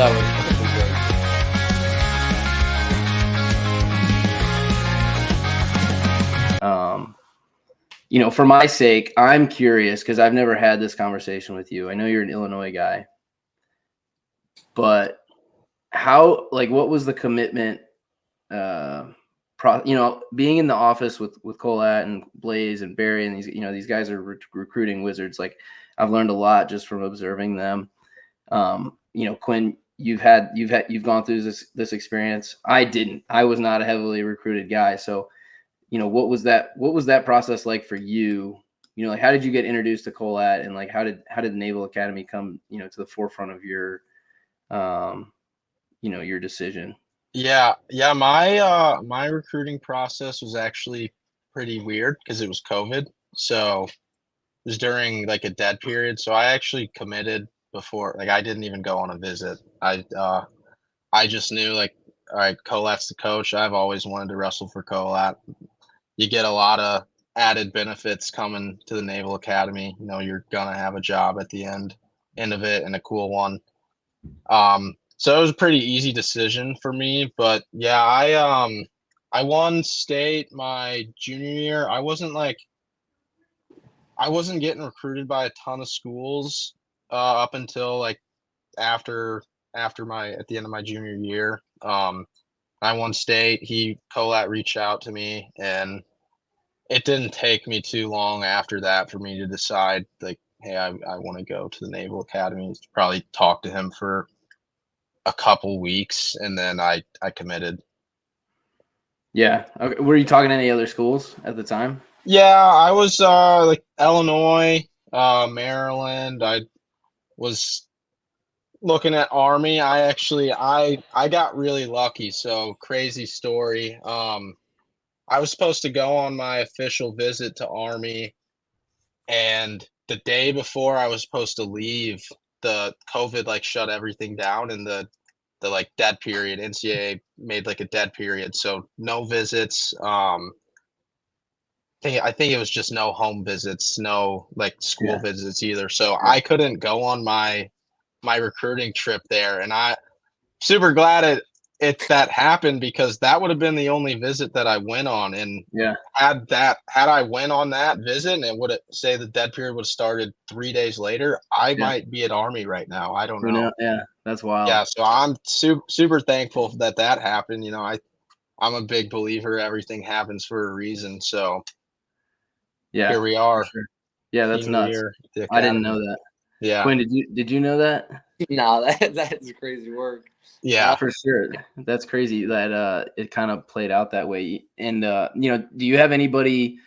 that was great. For my sake, I'm curious because I've never had this conversation with you. I know you're an Illinois guy, but what was the commitment? Being in the office with Colette and Blaze and Barry and these guys are recruiting wizards. Like, I've learned a lot just from observing them. Quinn, you've gone through this experience. I didn't. I was not a heavily recruited guy. So, what was that process like for you? How did you get introduced to Colette, and how did Naval Academy come, to the forefront of your, your decision? Yeah. My recruiting process was actually pretty weird because it was COVID. So it was during like a dead period. So I actually committed before, like I didn't even go on a visit. I just knew like, all right, Colette's the coach. I've always wanted to wrestle for Colette. You get a lot of added benefits coming to the Naval Academy. You're gonna have a job at the end of it, and a cool one. So it was a pretty easy decision for me. But yeah, I won state my junior year. I wasn't getting recruited by a ton of schools up until like after at the end of my junior year. I won state. Colette reached out to me, and it didn't take me too long after that for me to decide, like, hey, I want to go to the Naval Academy. Probably talked to him for a couple weeks, and then I committed. Yeah. Okay. Were you talking to any other schools at the time? Yeah, I was like Illinois, Maryland. I was looking at Army. I got really lucky. So crazy story. I was supposed to go on my official visit to Army, and the day before I was supposed to leave, the COVID like shut everything down, and the like dead period. NCAA made like a dead period, so no visits. I think it was just no home visits, no like school visits either. So I couldn't go on my recruiting trip there, and I super glad that happened, because that would have been the only visit that I went on. And had I went on that visit and it would say the dead period would have started 3 days later, I might be at Army right now. I don't know. Yeah, that's wild. Yeah, so I'm super thankful that happened. I'm a big believer everything happens for a reason. So here we are. Sure. Yeah, that's nuts. I didn't know that. Yeah. Quinn, did you know that? No, that's crazy work. Yeah, for sure. That's crazy that it kind of played out that way. And do you have anybody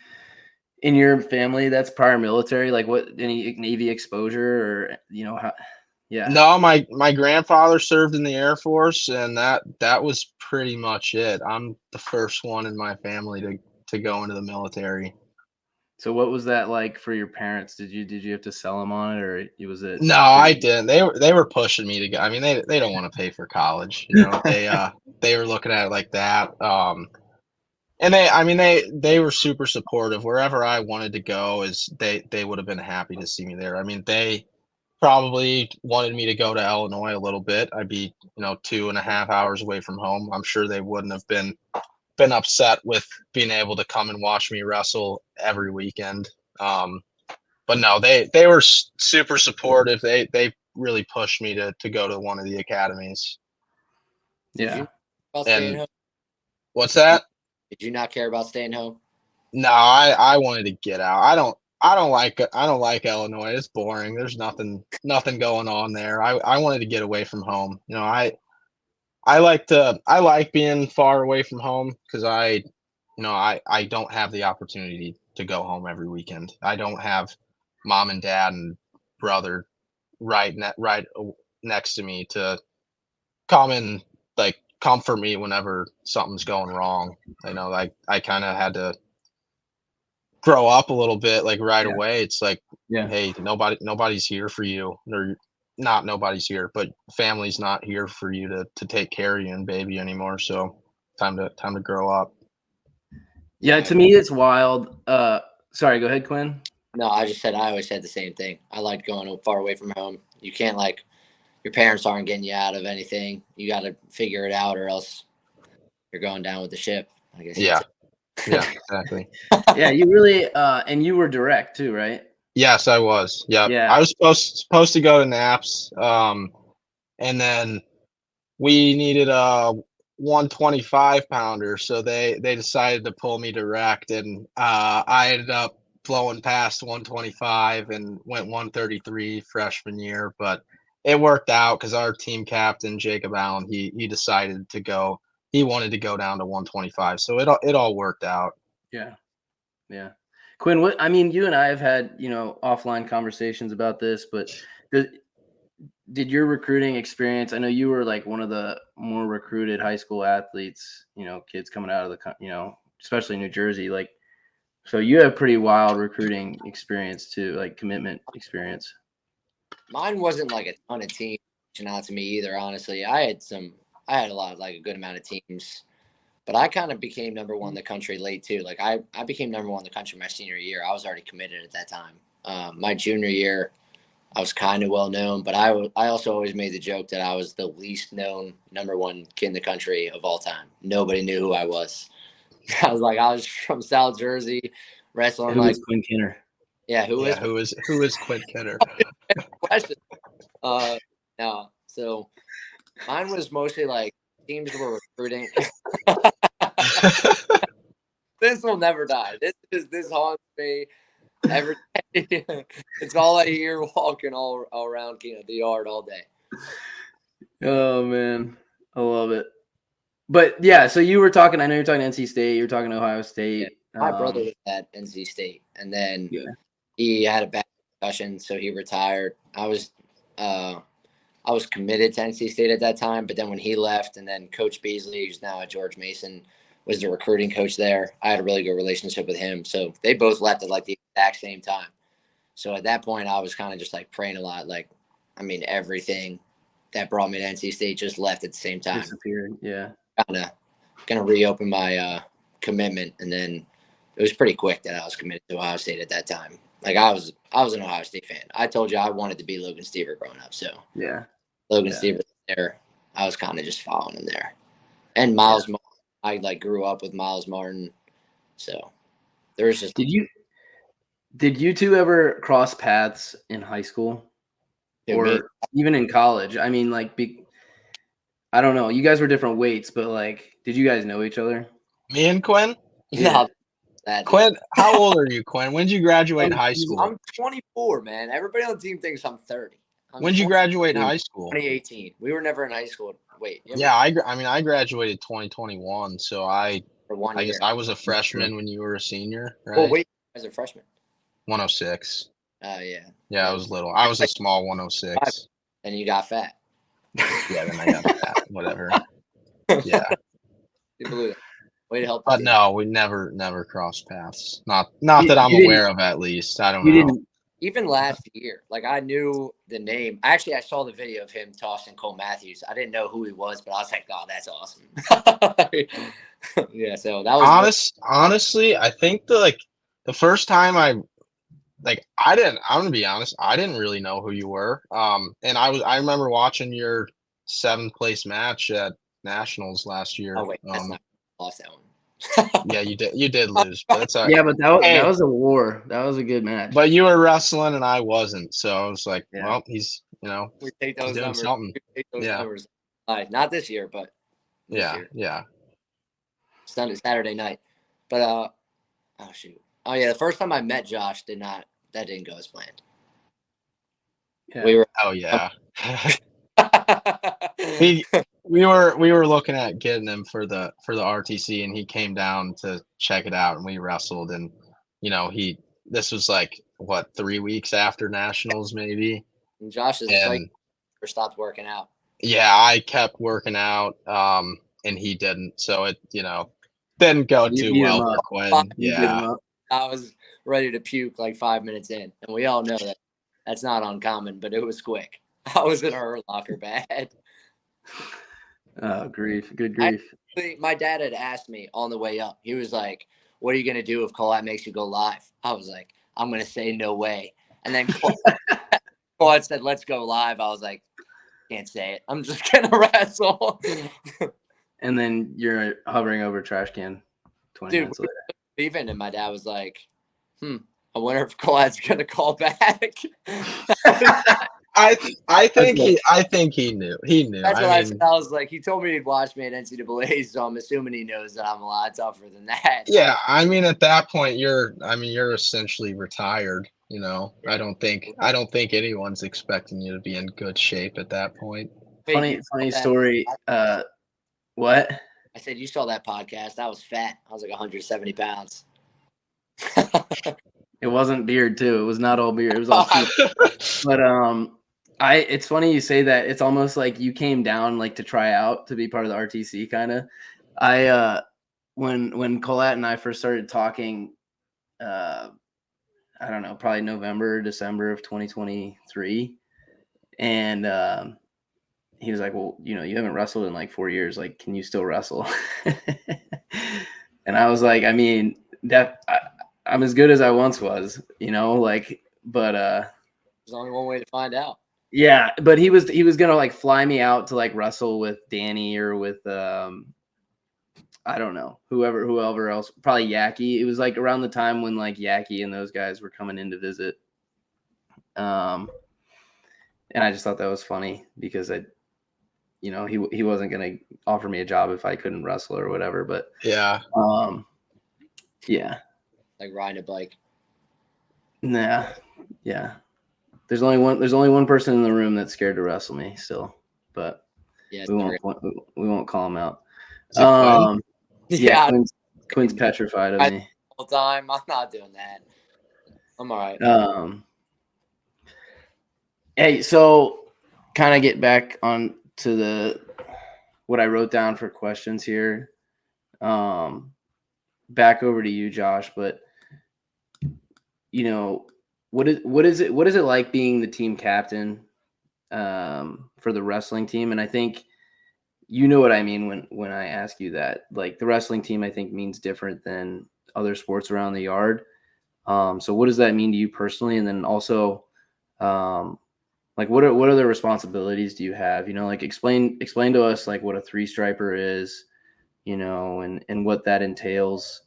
in your family that's prior military? Like, any Navy exposure, or how? Yeah. No, my grandfather served in the Air Force, and that was pretty much it. I'm the first one in my family to go into the military. So what was that like for your parents? Did you have to sell them on it, or was it? No, I didn't. They were pushing me to go. I mean, they don't want to pay for college. They were looking at it like that. And they were super supportive. Wherever I wanted to go, they would have been happy to see me there. I mean, they probably wanted me to go to Illinois a little bit. I'd be 2.5 hours away from home. I'm sure they wouldn't have been upset with being able to come and watch me wrestle every weekend. But no, they were super supportive. They really pushed me to go to one of the academies. Yeah. And what's that? Did you not care about staying home? No, I wanted to get out. I don't like Illinois. It's boring. There's nothing going on there. I wanted to get away from home. I like being far away from home, because I don't have the opportunity to go home every weekend. I don't have mom and dad and brother right next to me to come and like comfort me whenever something's going wrong. I kind of had to grow up a little bit, like right away. It's like, hey, nobody's here for you. Or not nobody's here, but family's not here for you to take care of you and baby anymore. So time to grow up. Yeah, to me it's wild. Sorry, go ahead, Quinn. No, I just said I always said the same thing. I liked going far away from home. You can't your parents aren't getting you out of anything. You got to figure it out, or else you're going down with the ship, I guess you Yeah. could say. Yeah, exactly. Yeah, you really and you were direct too, right? Yes, I was. Yep. Yeah. I was supposed to go to Naps, and then we needed a 125 pounder, so they decided to pull me direct, and I ended up blowing past 125 and went 133 freshman year, but it worked out because our team captain Jacob Allen he decided to go. He wanted to go down to 125, so it all worked out. Yeah. Yeah. Quinn, what I mean, you and I have had, offline conversations about this, but did your recruiting experience, I know you were like one of the more recruited high school athletes, kids coming out of especially New Jersey, like, so you have pretty wild recruiting experience too, like commitment experience. Mine wasn't like a ton of teams reaching out to me either, honestly. I had a lot, like a good amount of teams, but I kind of became number one in the country late too. Like I became number one in the country my senior year. I was already committed at that time. My junior year, I was kind of well known, but I also always made the joke that I was the least known number one kid in the country of all time. Nobody knew who I was. I was from South Jersey, wrestling Who like is Quinn Kinner? yeah. Who is Who is Quinn Kidder? question? No. So mine was mostly like teams were recruiting. This will never die. This haunts me every day. It's all I hear walking all around the yard all day. Oh man, I love it. But yeah, so you were talking. I know you're talking NC State. You're talking Ohio State. My brother was at NC State, and then Yeah. he had a bad concussion, so he retired. I was committed to NC State at that time, but then when he left, and then Coach Beasley, who's now at George Mason, was the recruiting coach there. I had a really good relationship with him, so they both left at like the exact same time. So at that point, I was kind of just like praying a lot. Like, I mean, everything that brought me to NC State just left at the same time. Disappeared. Yeah. Gonna reopen my commitment, and then it was pretty quick that I was committed to Ohio State at that time. Like I was an Ohio State fan. I told you I wanted to be Logan Stever growing up, so Yeah. Logan Stever there. I was kind of just following him there, and Miles. Yeah. I like grew up with Miles Martin, so there was just. Did you two ever cross paths in high school, or even in college? I mean, like, I don't know. You guys were different weights, but like, did you guys know each other? Me and Quinn? Yeah. Quinn, how old are you, Quinn? When did you graduate high school? I'm 24, man. Everybody on the team thinks I'm 30. When did you graduate high school? 2018. We were never in high school. Wait. Yeah, I graduated 2021, so for 1 I year. guess I was a freshman when you were a senior, right? Well, wait, as a freshman. 106. Yeah. Yeah, I was little. I was a small 106. And you got fat. Yeah, then I got fat. Whatever. Yeah. You blew it. Way to help. But no, we never crossed paths. Not that I'm aware of, at least. I don't know. Even last year, like I knew the name. Actually, I saw the video of him tossing Cole Matthews. I didn't know who he was, but I was like, "Oh, that's awesome." Yeah, so that was honestly, I think the first time I'm gonna be honest, I didn't really know who you were. And I remember watching your 7th place match at Nationals last year. Oh wait, that's not lost that one. Yeah, you did lose, but it's all right. Yeah, but that was a war. That was a good match. But you were wrestling and I wasn't, so I was like, Yeah. well, he's we take those doing numbers. something. We take those Yeah. numbers. Not this year, but this year. Yeah. Saturday night. But oh shoot. Oh yeah, the first time I met Josh that didn't go as planned. Yeah. We were Oh yeah. We were looking at getting him for the RTC, and he came down to check it out, and we wrestled, and this was like what, 3 weeks after Nationals maybe. And Josh is like never stopped working out. Yeah, I kept working out, and he didn't, so it didn't go too well for Quinn. Yeah, I was ready to puke like 5 minutes in, and we all know that that's not uncommon, but it was quick. I was in a Hurt Locker bad. Oh, grief. Good grief. My dad had asked me on the way up. He was like, "What are you going to do if Colette makes you go live?" I was like, "I'm going to say no way." And then Colette said, "Let's go live." I was like, Can't say it. I'm just gonna wrestle. And then you're hovering over a trash can 20 minutes later. Leaving, and my dad was like, I wonder if Colette's gonna call back. I think he knew. He knew. That's what I I mean, said. I was like, he told me he'd watch me at NCAA, so I'm assuming he knows that I'm a lot tougher than that. yeah, I mean at that point you're essentially retired, you know. I don't think anyone's expecting you to be in good shape at that point. Wait, Funny story. What? I said, you saw that podcast. I was fat. I was like 170 pounds. It wasn't beard too. It was not all beard. It was all cheap. But it's funny you say that. It's almost like you came down like to try out to be part of the RTC kind of. When Colette and I first started talking, I don't know, probably November, December of 2023, and he was like, well, you know, you haven't wrestled in like 4 years. Like, can you still wrestle? And I was like, I mean, I'm as good as I once was, you know, like, but there's only one way to find out. Yeah, but he was gonna like fly me out to like wrestle with Danny or with I don't know, whoever else, probably Yaki. It was like around the time when like Yaki and those guys were coming in to visit. And I just thought that was funny because he wasn't gonna offer me a job if I couldn't wrestle or whatever. But yeah, yeah, like riding a bike. Nah, yeah. There's only one person in the room that's scared to wrestle me still, but yeah, we won't call him out. Yeah, Quinn's petrified of me all the time. I'm not doing that. I'm all right. Hey, so kind of get back on to what I wrote down for questions here. Back over to you, Josh, but you know, what is it like being the team captain for the wrestling team? And I think you know what I mean when I ask you that. Like the wrestling team, I think means different than other sports around the yard. So what does that mean to you personally? And then also, like what other responsibilities do you have? You know, like explain to us like what a 3-striper is, you know, and what that entails,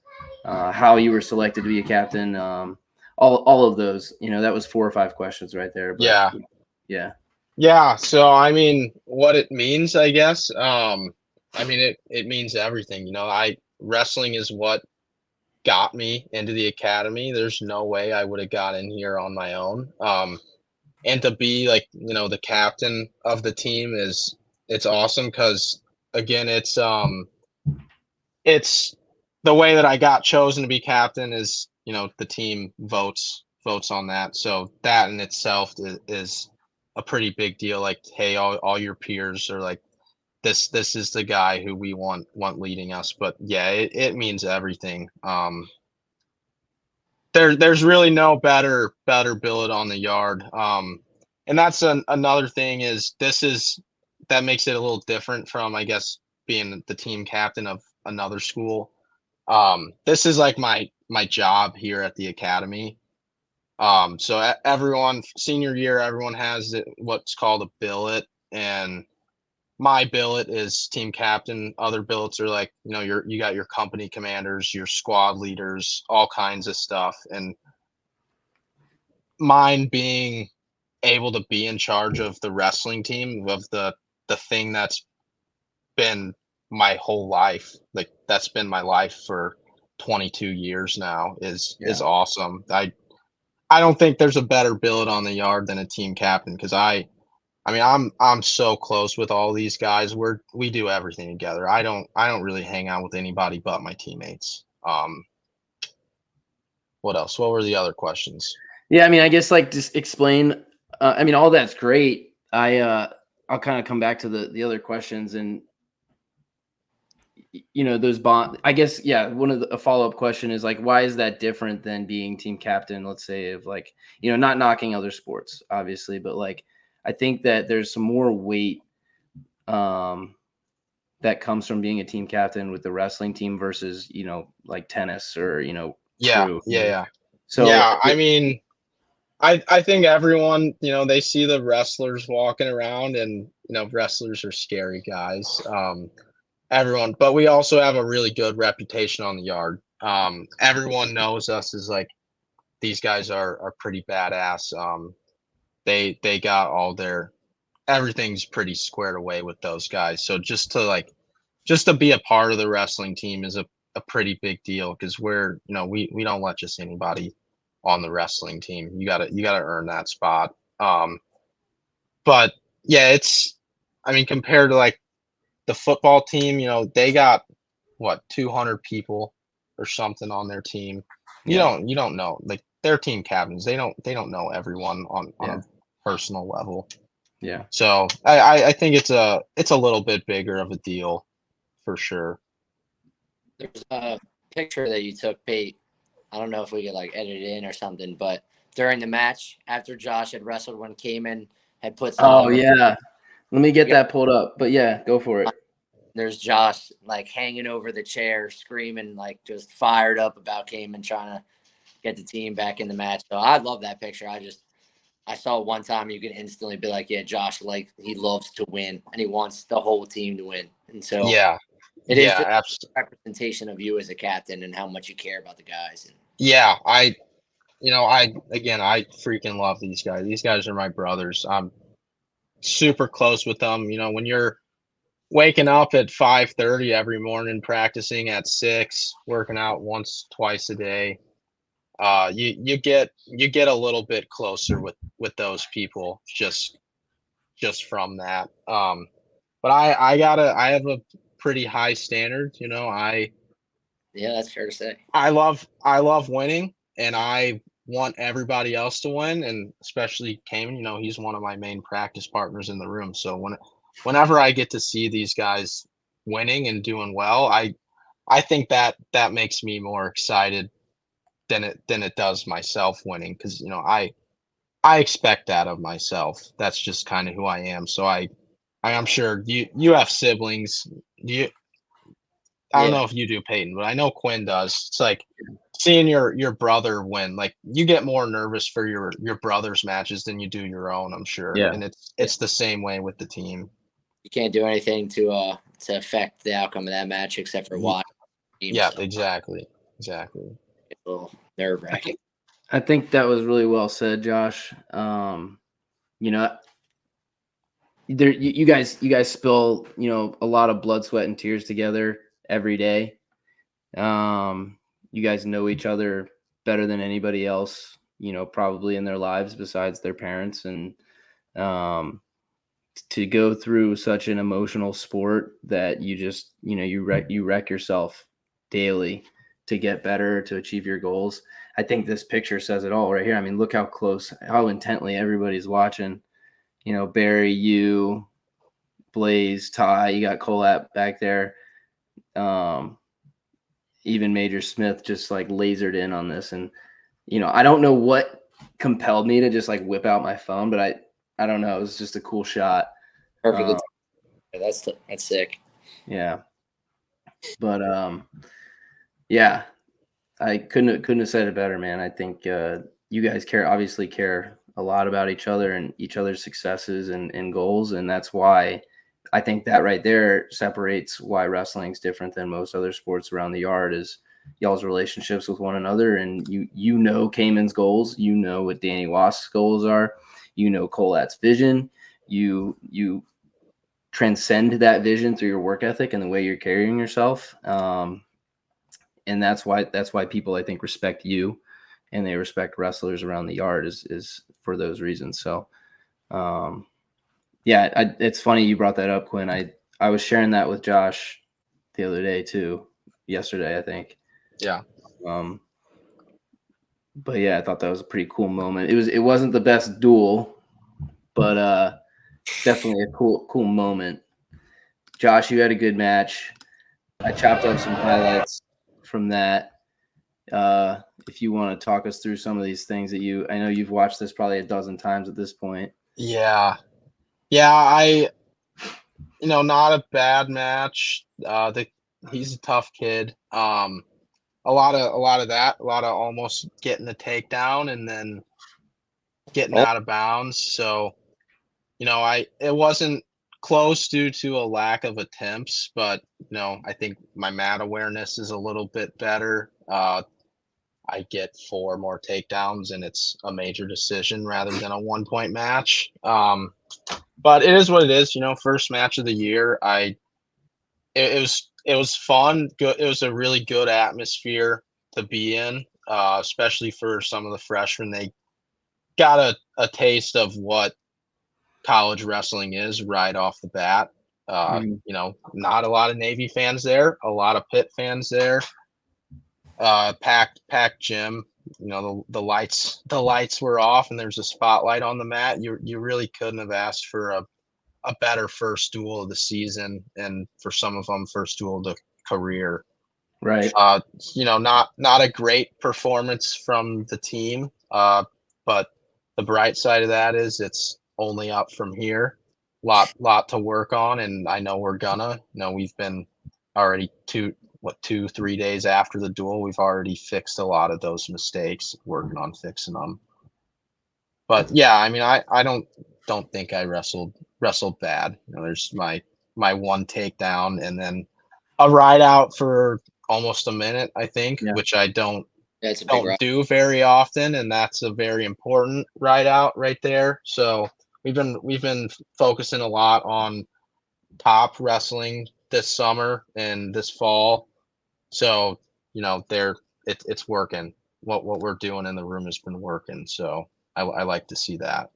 how you were selected to be a captain, all of those. You know, that was 4 or 5 questions right there. But yeah. So I mean, what it means, I guess. I mean, it means everything. You know, wrestling is what got me into the academy. There's no way I would have got in here on my own. And to be like, you know, the captain of the team it's awesome because again, it's the way that I got chosen to be captain is, you know, the team votes on that. So that in itself is a pretty big deal. Like, hey, all your peers are like, this is the guy who we want leading us. But yeah, it means everything. There's really no better billet on the yard. And that's another thing is that makes it a little different from, I guess, being the team captain of another school. This is like my job here at the academy. So everyone, senior year, everyone has what's called a billet, and my billet is team captain. Other billets are like, you know, you got your company commanders, your squad leaders, all kinds of stuff. And mine being able to be in charge of the wrestling team, of the thing that's been my whole life, like that's been my life for 22 years now, is awesome. I don't think there's a better billet on the yard than a team captain, because I mean, I'm so close with all these guys. We do everything together. I don't really hang out with anybody but my teammates. What else? What were the other questions? Yeah, I mean, I guess like just explain. I mean, all that's great. I'll kind of come back to the other questions, and you know, those bond. I guess a follow up question is like, why is that different than being team captain? Let's say of like, you know, not knocking other sports, obviously, but like, I think that there's some more weight that comes from being a team captain with the wrestling team versus, you know, like tennis or, you know, Yeah. crew. Yeah. So yeah, I mean, I think everyone, they see the wrestlers walking around, and wrestlers are scary guys. Everyone, but we also have a really good reputation on the yard. Everyone knows us as like these guys are pretty badass. They got all their everything's pretty squared away with those guys. So just to be a part of the wrestling team is a pretty big deal because we don't let just anybody on the wrestling team. You gotta earn that spot. But yeah, I mean, compared to like the football team, they got what 200 people or something on their team. You don't know, like their team captains. They don't know everyone on a personal level. Yeah. So I think it's a little bit bigger of a deal for sure. There's a picture that you took, Pete. I don't know if we could like edit it in or something, but during the match after Josh had wrestled, when Cayman had put something. Oh yeah. Let me get that pulled up. But yeah, go for it. There's Josh like hanging over the chair, screaming, like just fired up about Cayman trying to get the team back in the match. So I love that picture. I saw one time you can instantly be like, yeah, Josh, like he loves to win and he wants the whole team to win. And so it is just Absolutely. a representation of you as a captain and how much you care about the guys. And Yeah, I freaking love these guys. These guys are my brothers. I'm super close with them. When you're waking up at 5:30 every morning, practicing at 6, working out once, twice a day, you get a little bit closer with those people just from that. But I have a pretty high standard. yeah, that's fair to say. I love winning, and I want everybody else to win, and especially Cayman. He's one of my main practice partners in the room. So whenever I get to see these guys winning and doing well, I think that makes me more excited than it does myself winning, because I expect that of myself. That's just kind of who I am. So I'm sure you have siblings. I don't Yeah. know if you do, Peyton, but I know Quinn does. It's like seeing your brother win. Like you get more nervous for your brother's matches than you do your own, I'm sure. Yeah. And it's the same way with the team. You can't do anything to affect the outcome of that match except for watching the team. Yeah, So exactly. it's a little nerve wracking. I think that was really well said, Josh. You know, you guys spill, a lot of blood, sweat, and tears together every day. You guys know each other better than anybody else, probably in their lives besides their parents. And to go through such an emotional sport that you just, you wreck yourself daily to get better, to achieve your goals. I think this picture says it all right here. I mean, look how close, how intently everybody's watching. Barry, you, Blaze, Ty, you got Colap back there. Even Major Smith just like lasered in on this. And, I don't know what compelled me to just like whip out my phone, but I don't know. It was just a cool shot. Perfectly. That's sick. Yeah. But, yeah, I couldn't have said it better, man. I think you guys obviously care a lot about each other and each other's successes and goals. And that's why I think that right there separates why wrestling's different than most other sports around the yard is y'all's relationships with one another. And you know Cayman's goals. You know what Danny Wask's goals are. You know Colat's vision. You transcend that vision through your work ethic and the way you're carrying yourself. And that's why people, I think, respect you and they respect wrestlers around the yard is for those reasons. So, yeah, it's funny you brought that up, Quinn. I was sharing that with Josh the other day too, yesterday, I think. Yeah. But yeah, I thought that was a pretty cool moment. It wasn't the best duel, but definitely a cool moment. Josh, you had a good match. I chopped up some highlights from that. If you want to talk us through some of these things that I know you've watched this probably a dozen times at this point. Yeah. Not a bad match. He's a tough kid. A lot of that, a lot of almost getting the takedown, and then getting Oh, out of bounds. So, it wasn't close due to a lack of attempts, but I think my mat awareness is a little bit better. I get 4 more takedowns, and it's a major decision rather than a 1-point match. But it is what it is. First match of the year. It was fun. Good. It was a really good atmosphere to be in, especially for some of the freshmen. They got a taste of what college wrestling is right off the bat. Not a lot of Navy fans there, a lot of Pitt fans there. Packed gym. The lights were off, and there's a spotlight on the mat. You really couldn't have asked for a better first duel of the season, and for some of them, first duel of the career. Right. Not a great performance from the team, but the bright side of that is it's only up from here. Lot to work on, and I know we're gonna. We've been already 2, 3 days after the duel. We've already fixed a lot of those mistakes, working on fixing them. But yeah, I mean, I don't think I wrestled bad. There's my one takedown, and then a ride out for almost a minute, I think, Yeah. which I don't that's a big rock. do very often, and that's a very important ride out right there. So we've been focusing a lot on top wrestling this summer and this fall. So it's working. What we're doing in the room has been working. So I like to see that.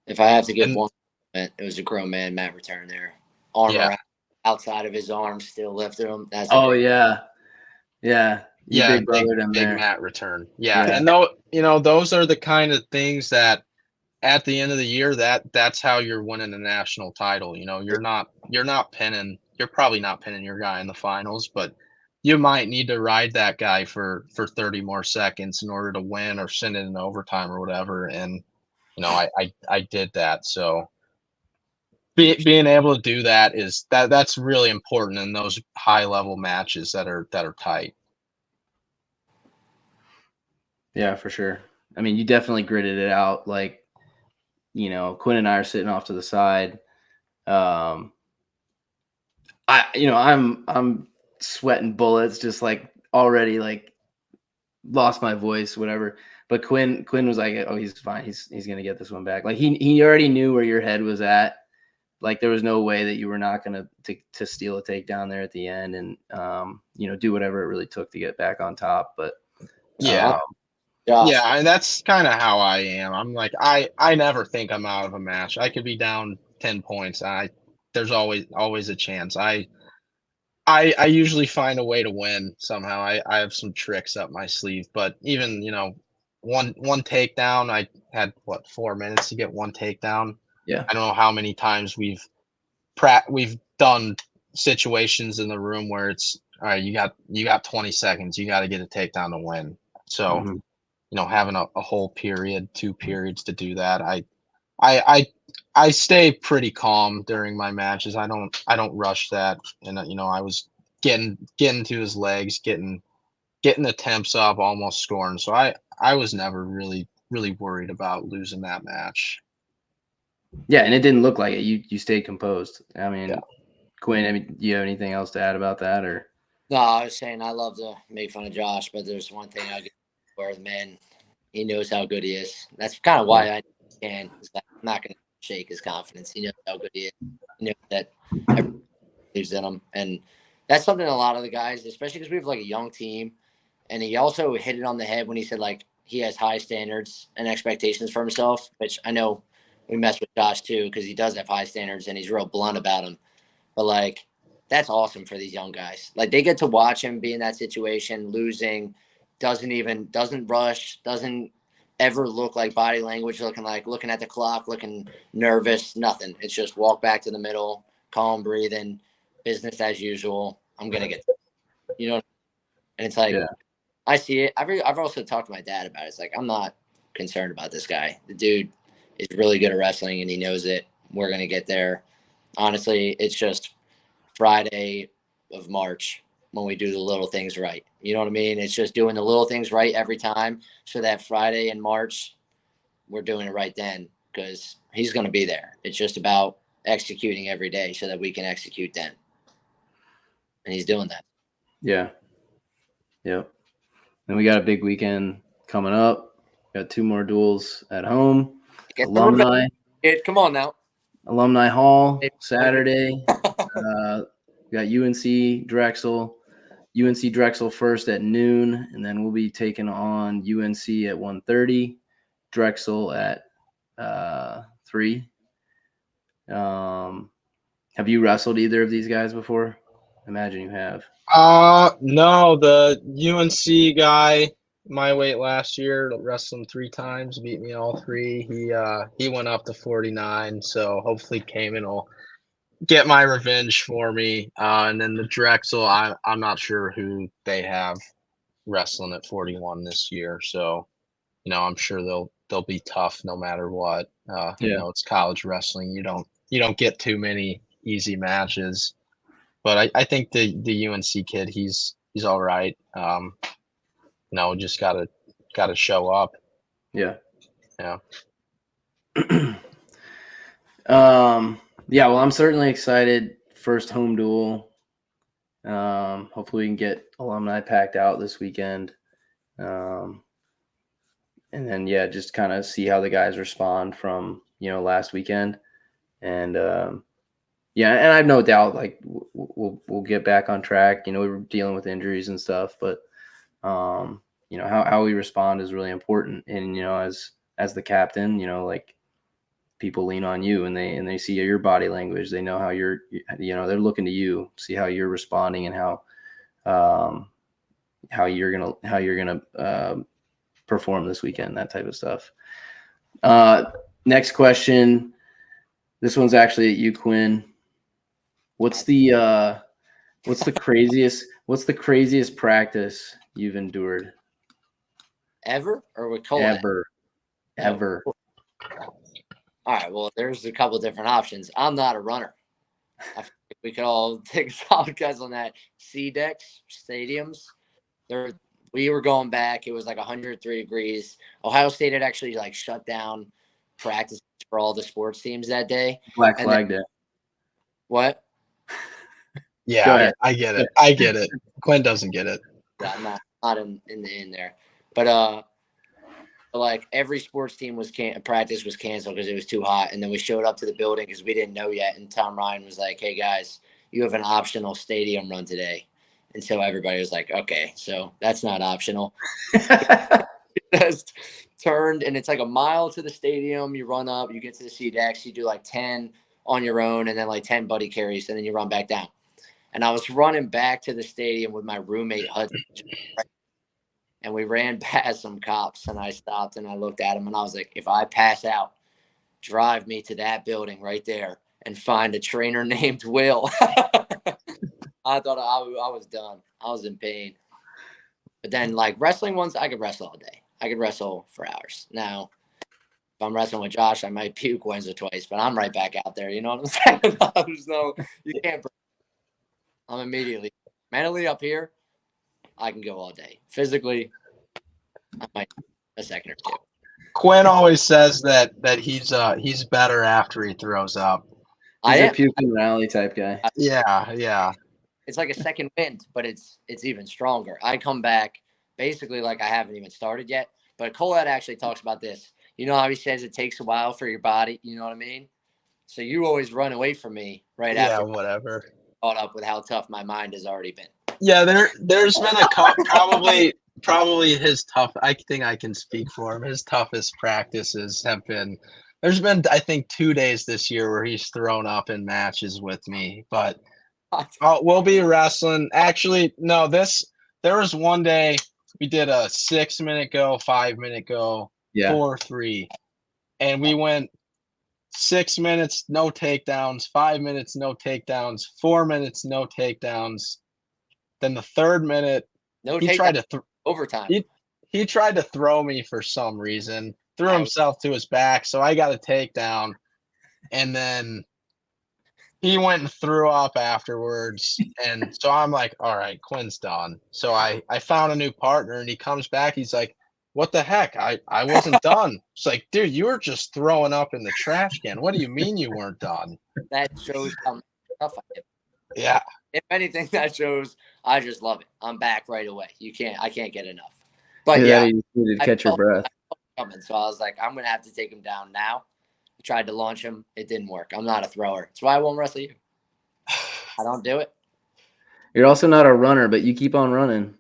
If I have to give And one, it was a grown man mat return there. Arm yeah, around, outside of his arm, still lifted him. That's a Oh great. yeah. Yeah. You yeah, big brothered him big there. mat return. Yeah, Yeah. and though those are the kind of things that at the end of the year, that's how you're winning a national title. You're probably not pinning your guy in the finals, but you might need to ride that guy for 30 more seconds in order to win or send it in overtime or whatever. And I did that. So being able to do that's really important in those high level matches that are tight. Yeah, for sure. I mean, you definitely gritted it out. Like, Quinn and I are sitting off to the side. I'm sweating bullets, just like already like lost my voice, whatever. But Quinn was like, "Oh, he's fine. He's gonna get this one back." Like he already knew where your head was at. Like there was no way that you were not gonna to steal a takedown there at the end, and do whatever it really took to get back on top. But Yeah. Josh, Yeah, and that's kind of how I am. I'm like I never think I'm out of a match. I could be down 10 points. There's always a chance. I usually find a way to win somehow. I have some tricks up my sleeve, but even, one takedown, I had 4 minutes to get one takedown. yeah, I don't know how many times we've done situations in the room where it's all right, you got 20 seconds, you got to get a takedown to win. So, mhm. having a whole period, 2 periods to do that, I I I stay pretty calm during my matches. I don't rush that, and I was getting to his legs, getting the temps up, almost scoring. So I was never really worried about losing that match. Yeah, and it didn't look like it. You stayed composed. I Yeah. mean, Quinn, do you have anything else to add about that, or? no, I was saying I love to make fun of Josh, but there's one thing I get where the man, he knows how good he is. That's kind of why I can. I'm not going to shake his confidence. He knows how good he is. He knows that everyone believes in him, and that's something a lot of the guys, especially because we have like a young team, and he also hit it on the head when he said like he has high standards and expectations for himself, which I know we mess with Josh too because he does have high standards and he's real blunt about them. But like that's awesome for these young guys. Like they get to watch him be in that situation, losing, doesn't rush, doesn't ever look like body language, looking at the clock, looking nervous, nothing. It's just walk back to the middle, calm breathing, business as usual. I'm gonna get, you know, and it's like Yeah, I see it. I've also talked to my dad about it. It's like I'm not concerned about this guy. The dude is really good at wrestling and he knows it. We're gonna get there. Honestly, it's just Friday of March when we do the little things right. You know what I mean? It's just doing the little things right every time so that Friday in March we're doing it right then because he's going to be there. It's just about executing every day so that we can execute then. And he's doing that. Yeah. Yep. Then we got a big weekend coming up. Got 2 more duels at home. Get Alumni. Come on now. Alumni Hall Saturday. We got UNC Drexel. UNC Drexel first at noon, and then we'll be taking on UNC at 1:30. Drexel at 3. Have you wrestled either of these guys before? Imagine you have. No, the UNC guy, my weight last year, wrestled him 3 times, beat me all 3. He went up to 49, so hopefully Cayman will get my revenge for me. And then the Drexel, I'm not sure who they have wrestling at 41 this year, so I'm sure they'll be tough no matter what. It's college wrestling. You don't get too many easy matches. But I think the UNC kid, he's all right. Just gotta show up. Yeah. Yeah. Yeah, well, I'm certainly excited. First home duel. Hopefully we can get alumni packed out this weekend. And then, just kind of see how the guys respond from, last weekend. And, and I have no doubt, like, we'll get back on track. We were dealing with injuries and stuff, but, how we respond is really important. And, as the captain, like, people lean on you and they see your body language. They know how they're looking to you, see how you're responding and how you're going to perform this weekend, that type of stuff. Next question. This one's actually at you, Quinn. What's the craziest practice you've endured? Ever or with Cole? Ever. All right. Well, there's a couple different options. I'm not a runner. I think we could all take solid guys on that. C-decks, stadiums. We were going back. It was like 103 degrees. Ohio State had actually like shut down practice for all the sports teams that day. Black Flag Day. What? Yeah, I get it. Quinn doesn't get it. Yeah, I'm not in there. But like every sports team practice was canceled because it was too hot, and then we showed up to the building because we didn't know yet, and Tom Ryan was like, "Hey guys, you have an optional stadium run today," and so everybody was like, "Okay, so that's not optional." Just turned, and it's like a mile to the stadium. You run up, you get to the C-decks, you do like 10 on your own, and then like 10 buddy carries, and then you run back down. And I was running back to the stadium with my roommate Hudson. And we ran past some cops, and I stopped and I looked at him and I was like, if I pass out, drive me to that building right there and find a trainer named Will. I thought I was done. I was in pain. But then like wrestling ones, I could wrestle all day. I could wrestle for hours. Now, if I'm wrestling with Josh, I might puke once or twice, but I'm right back out there. You know what I'm saying? There's you can't. I'm immediately mentally up here. I can go all day. Physically, I might a second or two. Quinn always says that he's better after he throws up. He's a puking rally type guy. Yeah. It's like a second wind, but it's even stronger. I come back basically like I haven't even started yet. But Koderhandt actually talks about this. You know how he says it takes a while for your body. You know what I mean? So you always run away from me right after. Yeah, whatever. Caught up with how tough my mind has already been. Yeah, there's been a probably his tough. I think I can speak for him. His toughest practices have been. There's been I think 2 days this year where he's thrown up in matches with me, but we'll be wrestling. Actually, no. There was one day we did a 6-minute go, 5-minute go, 4-3, and we went 6 minutes, no takedowns, 5 minutes, no takedowns, 4 minutes, no takedowns. Then the 3rd minute, he tried to overtime. He tried to throw me for some reason, threw himself to his back, so I got a takedown, and then he went and threw up afterwards, and so I'm like, all right, Quinn's done. So I found a new partner, and he comes back, he's like, what the heck? I wasn't done. It's like, dude, you were just throwing up in the trash can. What do you mean you weren't done? That shows how much stuff I am. Yeah. If anything, that shows I just love it. I'm back right away. I can't get enough. But Either yeah, that or you needed to I catch your felt breath. coming, so I was like, I'm gonna have to take him down now. I tried to launch him, it didn't work. I'm not a thrower. That's why I won't wrestle you. I don't do it. You're also not a runner, but you keep on running.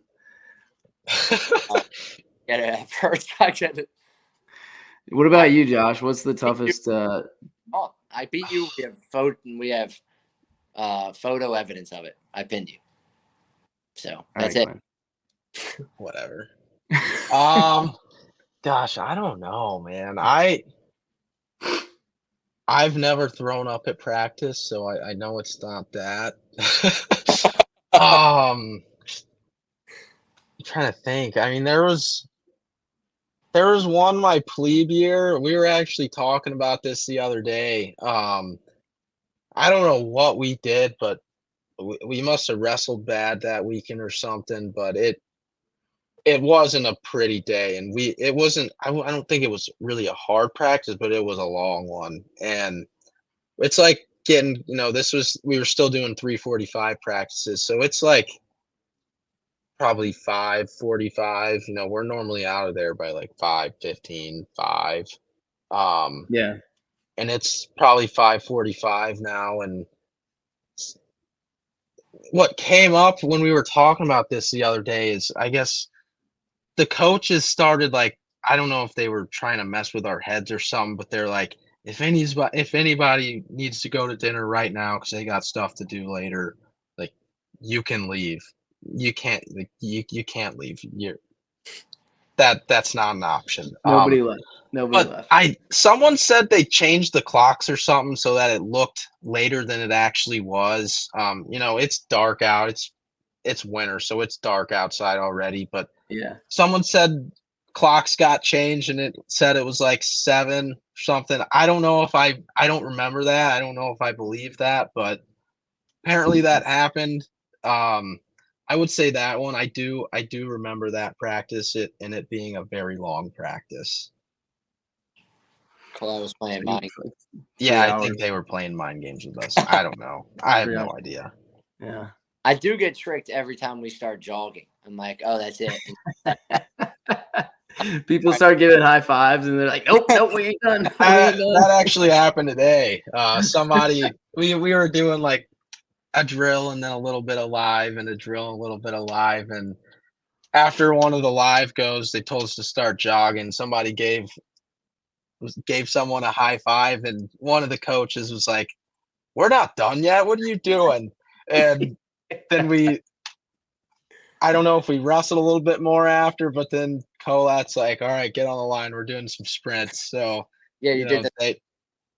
Get it at first. I get it. What about you, Josh? What's the toughest? Oh, I beat you. We have photo evidence of it. I pinned you. So that's right, it. Whatever. Gosh, I don't know, man. I've never thrown up at practice, so I know it's not that. I'm trying to think. I mean, there was one my plebe year. We were actually talking about this the other day. I don't know what we did, but we must have wrestled bad that weekend or something. But it wasn't a pretty day, and it wasn't. I don't think it was really a hard practice, but it was a long one, and it's like getting, we were still doing 3:45 practices, so it's like probably 5:45. We're normally out of there by like 5:15, 5. Yeah. And it's probably 5:45 now. And what came up when we were talking about this the other day is, I guess the coaches started, like, I don't know if they were trying to mess with our heads or something, but they're like, if anybody needs to go to dinner right now because they got stuff to do later, like, you can leave. You can't, like, you can't leave. That's not an option. Nobody left. Nobody But left. someone said they changed the clocks or something so that it looked later than it actually was. It's dark out. It's winter, so it's dark outside already. But Yeah. someone said clocks got changed and it said it was like 7 or something. I don't know if I don't remember that. I don't know if I believe that, but apparently that happened. I would say that one. I do remember that practice, it being a very long practice. Cole was playing mine. Yeah, I hours. think they were playing mind games with us. I don't know. I have 3 no hours. idea. Yeah. I do get tricked every time we start jogging. I'm like, oh, that's it. People start giving high fives and they're like, nope, we ain't done. We ain't done. That actually happened today. We were doing like a drill and then a little bit of live and a drill and a little bit of live. And after one of the live goes, they told us to start jogging. Somebody gave someone a high five, and one of the coaches was like, "We're not done yet. What are you doing?" And then I don't know if we wrestled a little bit more after, but then Colat's like, "All right, get on the line. We're doing some sprints." So, Yeah, you did that they,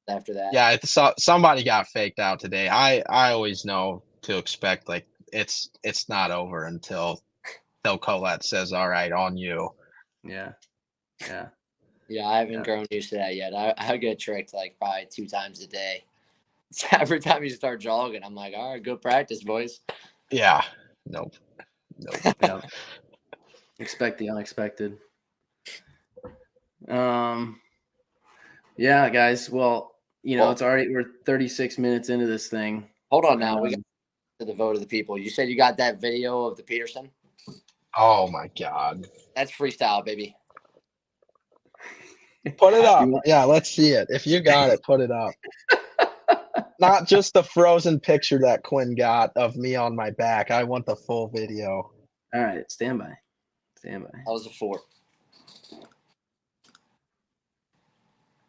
after that. yeah, I saw somebody got faked out today. I always know to expect, like, it's not over until Colat says, "All right, on you." Yeah. Yeah. Yeah, I haven't grown used to that yet. I get tricked like probably 2 times a day. Every time you start jogging, I'm like, all right, good practice, boys. Yeah. Nope. Yeah. Expect the unexpected. Yeah, guys. Well, it's already, we're 36 minutes into this thing. Hold on now. We got to the vote of the people. You said you got that video of the Peterson? Oh my God. That's freestyle, baby. Put it up. Yeah, let's see it. If you got it, put it up. Not just the frozen picture that Quinn got of me on my back. I want the full video. All right, stand by. That was a 4.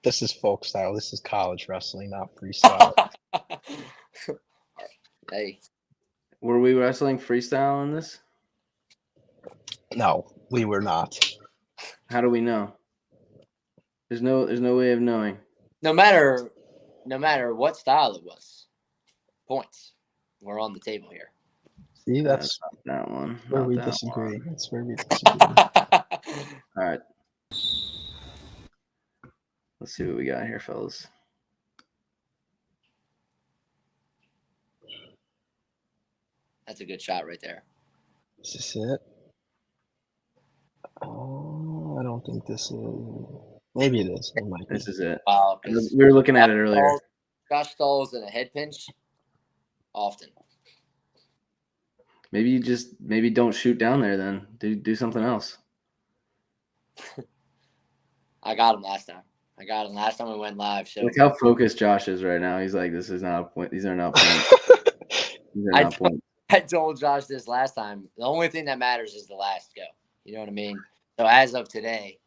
This is folk style. This is college wrestling, not freestyle. Hey. Were we wrestling freestyle in this? No, we were not. How do we know? There's no way of knowing. No matter what style it was, points were on the table here. See, that's not that one. where Not we that disagree. one. That's where we disagree. All right. Let's see what we got here, fellas. That's a good shot right there. Is this it? Oh, I don't don't think this is. Maybe it is. It might be. This is it. Wow, because We were looking at it earlier. Josh stalls in a head pinch often. Maybe you just don't shoot down there then. Do something else. I got him last time. We went live. So Look how focused Josh is right now. He's like, this is not a point. These are not points. These are not points. I told Josh this last time. The only thing that matters is the last go. You know what I mean? So as of today,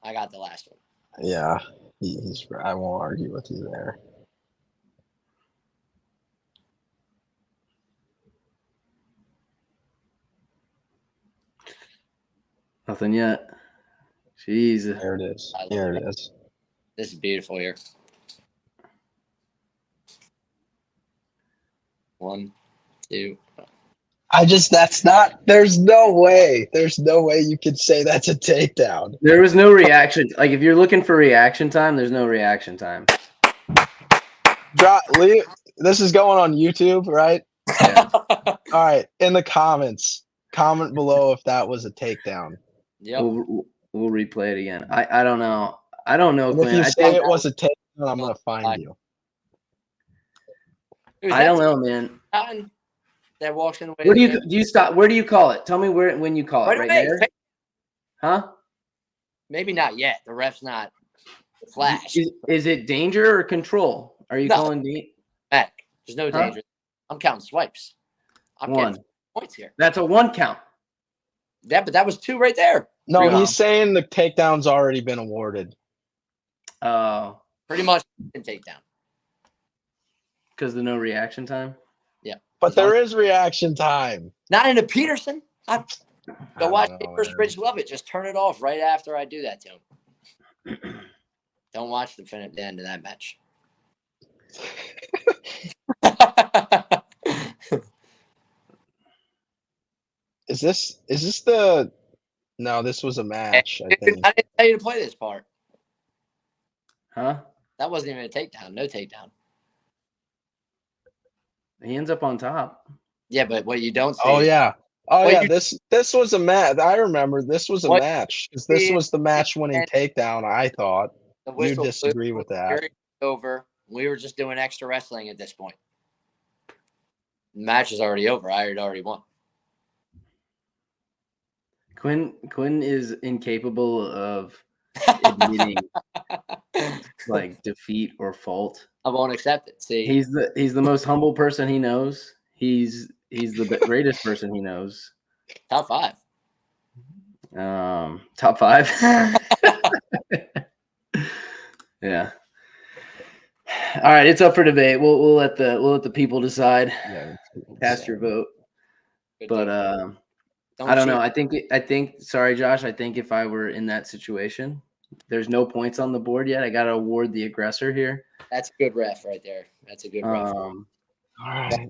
I got the last one. Yeah, he's. I won't argue with you there. Nothing yet. Jeez. There it is. Here it is. This is beautiful here. 1, 2. That's not, there's no way you could say that's a takedown. There was no reaction. Like, if you're looking for reaction time, there's no reaction time. This is going on YouTube, right? Yeah. All right. In the comments, comment below if that was a takedown. Yep. We'll replay it again. I don't know. I don't know, And if Quinn. you say it was a takedown, I'm going to find you. I don't know, man. That walks in the way. Where do you stop? Where do you call it? Tell me when you call it. Right there? Huh? Maybe not yet. The ref's not flash. Is it danger or control? Are you calling back? There's no danger. I'm counting swipes. I'm getting points here. That's a 1 count. Yeah, but that was 2 right there. No, he's saying the takedown's already been awarded. Oh. Pretty much takedown. Because of no reaction time? Yeah. But there is reaction time. Not in a Peterson. Go watch First Bridge Love It. Just turn it off right after I do that to him. Don't watch the end of that match. Is this the? No, this was a match. I think. I didn't tell you to play this part. Huh? That wasn't even a takedown. No takedown. He ends up on top. Yeah, but what you don't see. Oh yeah. Oh yeah. This was a match. I remember this was a match. This was the match-winning takedown. I thought. You disagree with that? Over. We were just doing extra wrestling at this point. The match is already over. I had already won. Quinn is incapable of admitting like defeat or fault. I won't accept it. See, he's the most humble person he knows. He's the greatest person he knows. Top 5. Top 5. Yeah. All right, it's up for debate. We'll let the people decide. Yeah, cast your vote. But Don't I don't know. I think. Sorry, Josh. I think if I were in that situation, there's no points on the board yet. I got to award the aggressor here. That's a good ref right there. That's a good ref. All right.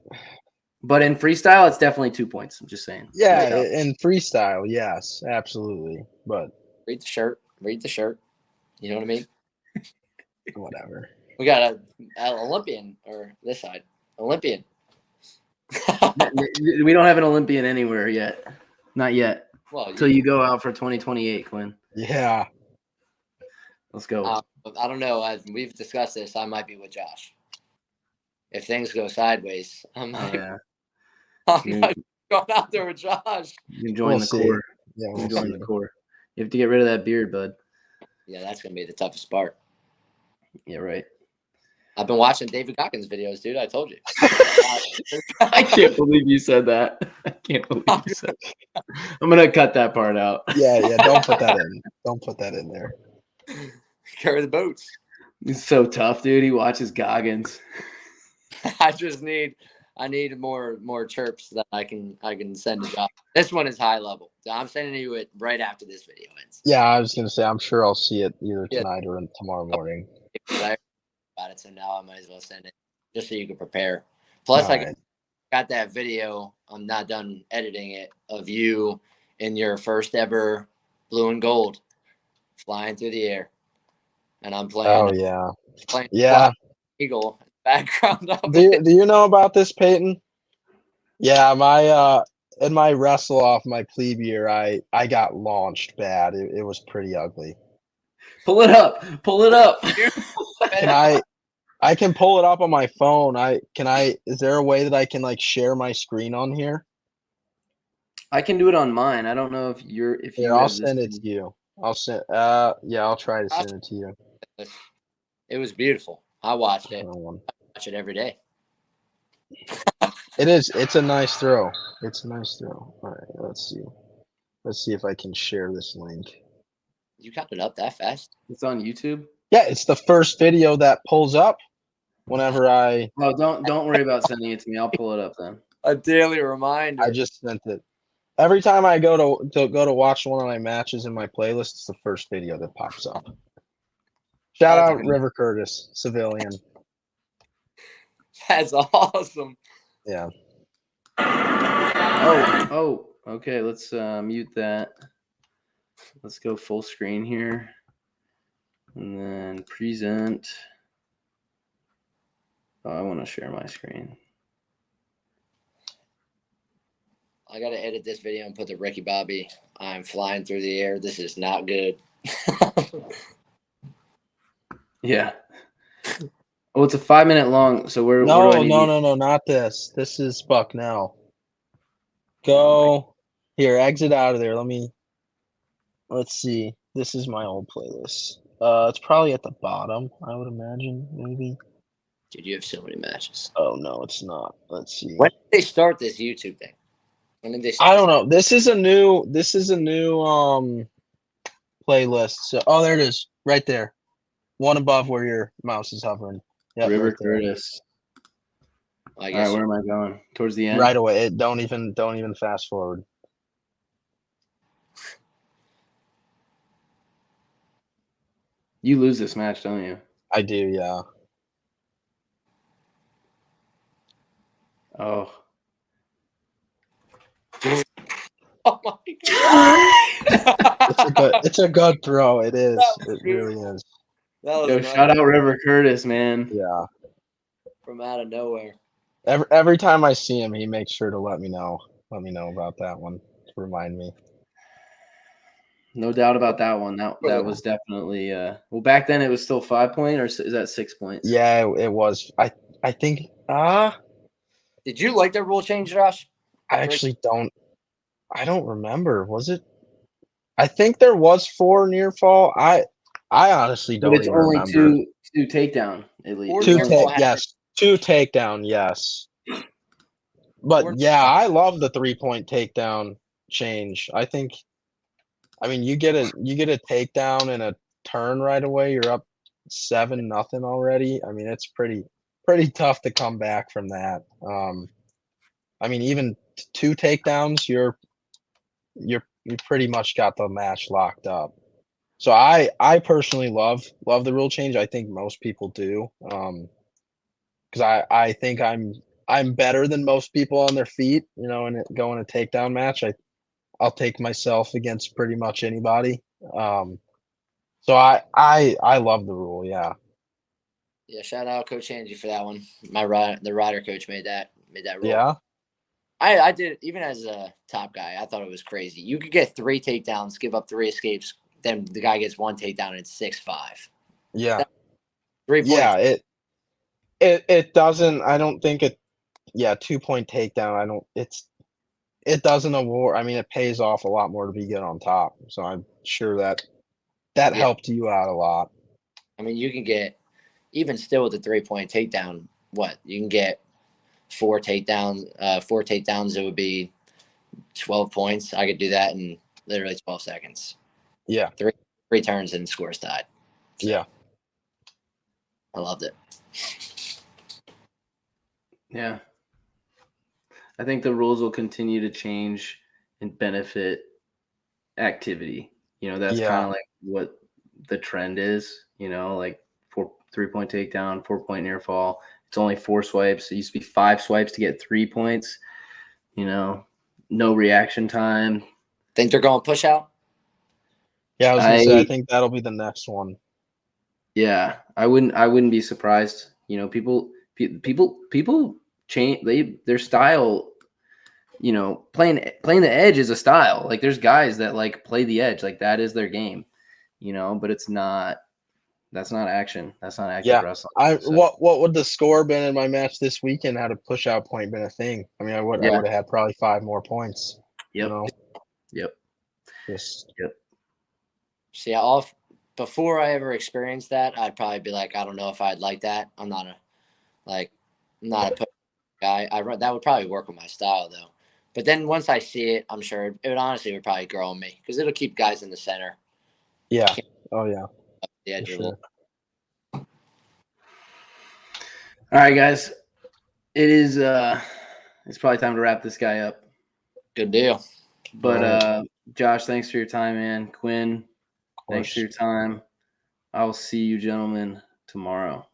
But in freestyle, it's definitely 2 points. I'm just saying. Yeah, in freestyle, yes, absolutely. But read the shirt. You know what I mean? Whatever. We got an Olympian, or this side. Olympian. We don't have an Olympian anywhere yet. Not yet. Well, until you go out for 2028, Quinn. Yeah. Let's go. I don't know. We've discussed this. I might be with Josh. If things go sideways, I'm might going out there with Josh. You join the core. Yeah, we'll join the core. You have to get rid of that beard, bud. Yeah, that's gonna be the toughest part. Yeah, right. I've been watching David Goggins videos, dude. I told you. I can't believe you said that. I can't believe you said that. I'm gonna cut that part out. Yeah. Don't put that in. Don't put that in there. Carry the boats. He's so tough, dude. He watches Goggins. I need more chirps that I can send to Josh. This one is high level. So I'm sending you it right after this video ends. Yeah, I was gonna say I'm sure I'll see it either tonight or tomorrow morning. About it, so now I might as well send it just so you can prepare. Plus, I got that video. I'm not done editing it of you in your first ever blue and gold flying through the air, and I'm playing. Oh yeah, playing Eagle background. Do you know about this, Peyton? Yeah, my in my wrestle off my plebe year, I got launched bad. It was pretty ugly. Pull it up. Pull it up. Can I can pull it up on my phone. Is there a way that I can like share my screen on here? I can do it on mine. I don't know if you Here, I'll have this send it thing. to you. Yeah, I'll try to send it to you. It was beautiful. I watched it. Hold on. Watch it every day. It is. It's a nice throw. It's a nice throw. All right, let's see. Let's see if I can share this link. You got it up that fast? It's on YouTube. Yeah, it's the first video that pulls up whenever I Oh, don't worry about sending it to me. I'll pull it up then. A daily reminder. just sent it. Every time I go to watch one of my matches in my playlist, it's the first video that pops up. Shout That's out good. River Curtis, civilian. That's awesome. Yeah. Oh, okay. Let's mute that. Let's go full screen here. And then present. Oh, I want to share my screen. I got to edit this video and put the Ricky Bobby. I'm flying through the air. This is not good. Yeah. Oh, it's a 5-minute long. So where do I need No, not this. This is Buck now. Go here, exit out of there. Let's see. This is my old playlist. It's probably at the bottom, I would imagine, maybe. Dude, you have so many matches. Oh no, it's not. Let's see. When did they start this YouTube thing? When did they I don't know. This is a new playlist. So there it is, right there. One above where your mouse is hovering. Yeah, River right there. Curtis. I All guess. right, where am I going? Towards the end? Right away. Don't even fast forward. You lose this match, don't you? I do, yeah. Oh. Oh my god. It's a good throw. It is. was It really is. That was Yo, nice. shout out River Curtis, man. Yeah. From out of nowhere. Every time I see him, he makes sure to let me know about that one to remind me. No doubt about that one. That was definitely well, back then it was still 5 point, or is that 6 points? Yeah, it was. I think Did you like that rule change, Josh? I actually don't. I don't remember. Was it? I think there was 4 near fall. I honestly don't But it's even only remember. two takedown at least. Or Two near fall yes, 2 takedown, yes. But Or- yeah, I love the 3-point takedown change. I mean, you get a takedown and a turn right away, you're up 7-0 already. I mean, it's pretty tough to come back from that. I mean, even 2 takedowns, you pretty much got the match locked up. So I personally love the rule change. I think most people do. Because I think I'm better than most people on their feet, and going a takedown match. I'll take myself against pretty much anybody. So I love the rule, yeah. Yeah, shout out Coach Angie for that one. The rider coach made that rule. Yeah. I did, even as a top guy, I thought it was crazy. You could get 3 takedowns, give up 3 escapes, then the guy gets 1 takedown and it's 6-5. Yeah. 3 points. Yeah, it doesn't. I don't think it. Yeah, 2-point takedown. It doesn't award. I mean, it pays off a lot more to be good on top. So I'm sure that helped you out a lot. I mean, you can get, even still with the 3-point takedown, you can get 4 takedowns. 4 takedowns, it would be 12 points. I could do that in literally 12 seconds. Yeah. 3 turns and scores tied. Yeah. I loved it. Yeah. I think the rules will continue to change and benefit activity. That's kind of like what the trend is, like 3-point takedown, 4-point near fall. It's only 4 swipes. It used to be 5 swipes to get 3 points. No reaction time. Think they're going push out? Yeah, I was gonna say I think that'll be the next one. Yeah, I wouldn't be surprised. People change their style you know, playing the edge is a style. Like there's guys that like play the edge, like that is their game, you know, but it's not. That's not action. That's not active wrestling. So, What would the score been in my match this weekend had a push out point been a thing? I mean, I would have had probably 5 more points. Yep. You know? Yep. Just See, before I ever experienced that, I'd probably be like, I don't know if I'd like that. I'm not a push guy. That would probably work with my style though. But then once I see it, I'm sure it would probably grow on me because it'll keep guys in the center. Yeah. Oh yeah. The edge For a little. all right, guys. It is it's probably time to wrap this guy up. Good deal. But Josh, thanks for your time, man. Quinn, thanks for your time. I will see you gentlemen tomorrow.